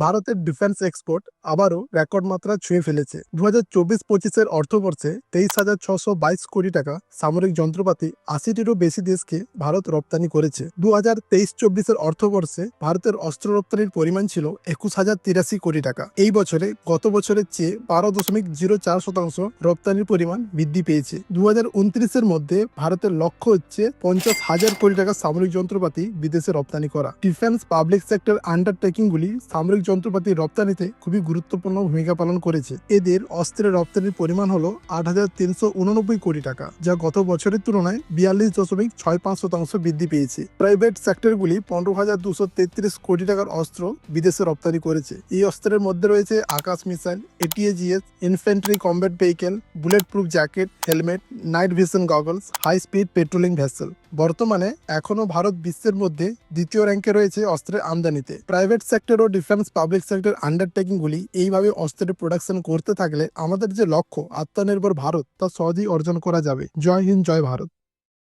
ভারতের defence export আবারও record মাত্রা ছুঁয়ে ফেলেছে। 2024-25-এর অর্থবর্ষে 23,622 কোটি টাকা সামরিক যন্ত্রপাতি 80টিরও বেশি দেশকে ভারত রপ্তানি করেছে। 2023-24-এর অর্থবর্ষে ভারতের অস্ত্র রপ্তানির পরিমাণ ছিল 21,083 কোটি টাকা। এই বছরে গত বছরের চেয়ে 12.04% রপ্তানির পরিমাণ বৃদ্ধি পেয়েছে। 2029-এর মধ্যে ভারতের লক্ষ্য হচ্ছে 50,000 কোটি টাকা সামরিক যন্ত্রপাতি বিদেশে রপ্তানি করা। ডিফেন্স পাবলিক সেক্টর আন্ডারটেকিংগুলি সামরিক যন্ত্রপাতি রপ্তানিতে খুবই গুরুত্বপূর্ণ ভূমিকা পালন করেছে। এদের অস্ত্রের রপ্তানির পরিমাণ হলো 8,389 কোটি টাকা, যা গত বছরের তুলনায় 42.65% বৃদ্ধি পেয়েছে। প্রাইভেট সেক্টরগুলি 15,233 কোটি টাকার অস্ত্র বিদেশে রপ্তানি করেছে। এই অস্ত্রের মধ্যে রয়েছে Akash missile, ATAGS, infantry combat vehicle, bullet proof jacket, helmet, night vision goggles, high speed patrolling vessel. বর্তমানে এখনো ভারত বিশ্বের মধ্যে দ্বিতীয় র্যাঙ্কে রয়েছে অস্ত্রের আমদানিতে। প্রাইভেট সেক্টর ও ডিফেন্স পাবলিক সেক্টর আন্ডারটেকিংগুলি এইভাবে অস্ত্রের প্রোডাকশন করতে থাকলে আমাদের যে লক্ষ্য আত্মনির্ভর ভারত তা সহজেই অর্জন করা যাবে। জয় হিন্দ, জয় ভারত।